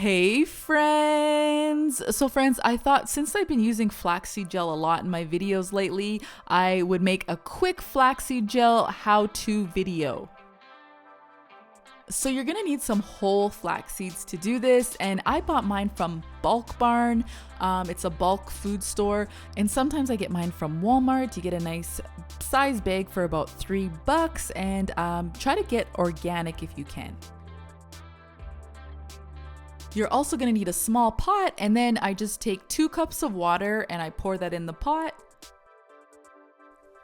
Hey friends! So friends, I thought since I've been using flaxseed gel a lot in my videos lately, I would make a quick flaxseed gel how-to video. So you're gonna need some whole flax seeds to do this, and I bought mine from Bulk Barn. It's a bulk food store, and sometimes I get mine from Walmart. You get a nice size bag for about $3, and try to get organic if you can. You're also gonna need a small pot, and then I just take 2 cups of water and I pour that in the pot.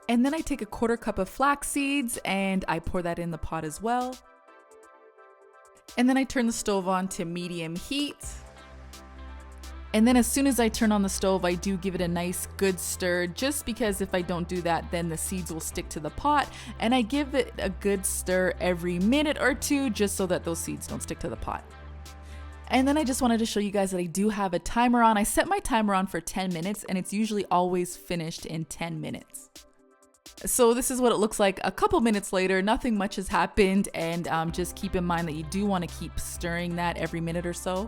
And then I take a 1/4 cup of flax seeds and I pour that in the pot as well. And then I turn the stove on to medium heat. And then as soon as I turn on the stove, I do give it a nice good stir, just because if I don't do that, then the seeds will stick to the pot. And I give it a good stir every minute or 2, just so that those seeds don't stick to the pot. And then I just wanted to show you guys that I do have a timer on. I set my timer on for 10 minutes and it's usually always finished in 10 minutes. So this is what it looks like a couple minutes later. Nothing much has happened, and just keep in mind that you do want to keep stirring that every minute or so.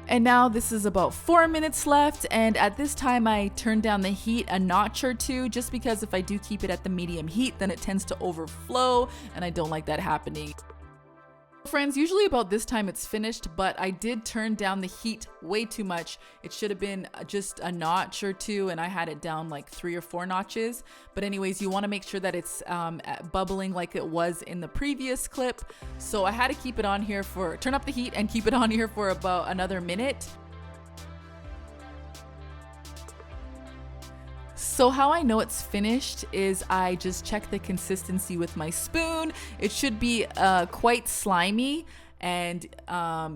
And now this is about 4 minutes left, and at this time I turn down the heat a notch or 2, just because if I do keep it at the medium heat, then it tends to overflow and I don't like that happening. Friends, usually about this time it's finished, but I did turn down the heat way too much. It should have been just a notch or 2, and I had it down like 3 or 4 notches. But anyways, you want to make sure that it's bubbling like it was in the previous clip. So I had to keep it on here turn up the heat and keep it on here for about another minute. So how I know it's finished is I just check the consistency with my spoon. It should be quite slimy, and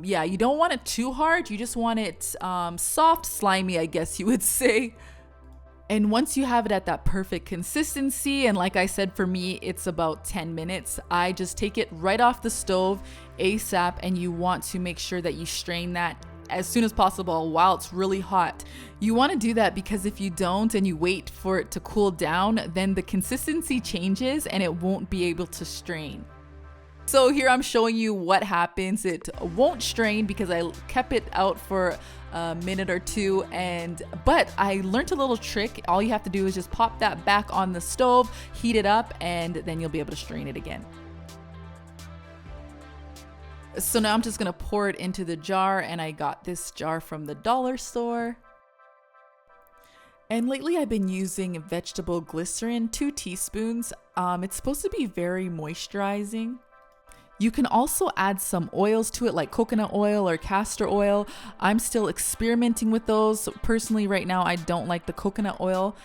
yeah, you don't want it too hard. You just want it soft, slimy, I guess you would say. And once you have it at that perfect consistency, and like I said, for me, it's about 10 minutes, I just take it right off the stove ASAP, and you want to make sure that you strain that as soon as possible while it's really hot. You want to do that because if you don't and you wait for it to cool down, then the consistency changes and it won't be able to strain. So here I'm showing you what happens. It won't strain because I kept it out for a minute or 2, but I learned a little trick. All you have to do is just pop that back on the stove, heat it up, and then you'll be able to strain it again. So now I'm just gonna pour it into the jar, and I got this jar from the dollar store. And lately I've been using vegetable glycerin, 2 teaspoons. It's supposed to be very moisturizing. You can also add some oils to it, like coconut oil or castor oil. I'm still experimenting with those. Personally, right now, I don't like the coconut oil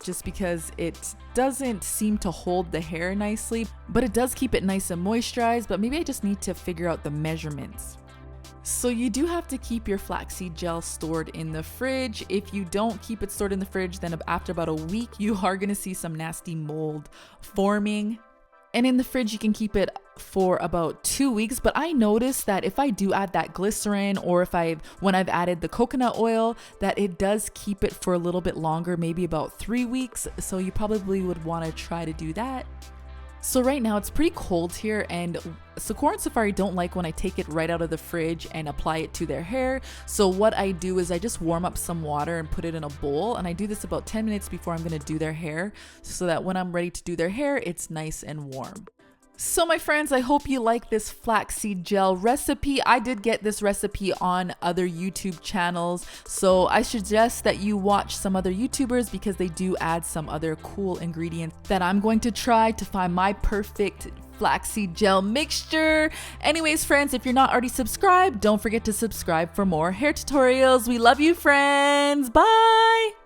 just because it doesn't seem to hold the hair nicely, but it does keep it nice and moisturized. But maybe I just need to figure out the measurements. So you do have to keep your flaxseed gel stored in the fridge. If you don't keep it stored in the fridge, then after about a week, you are gonna see some nasty mold forming. And in the fridge, you can keep it for about 2 weeks. But I noticed that if I do add that glycerin, or when I've added the coconut oil, that it does keep it for a little bit longer, maybe about 3 weeks. So you probably would want to try to do that. So right now it's pretty cold here, and Sekora and Sefari don't like when I take it right out of the fridge and apply it to their hair. So what I do is I just warm up some water and put it in a bowl, and I do this about 10 minutes before I'm gonna do their hair, so that when I'm ready to do their hair, it's nice and warm. So my friends, I hope you like this flaxseed gel recipe. I did get this recipe on other YouTube channels, so I suggest that you watch some other YouTubers because they do add some other cool ingredients that I'm going to try to find my perfect flaxseed gel mixture. Anyways, friends, if you're not already subscribed, don't forget to subscribe for more hair tutorials. We love you, friends. Bye!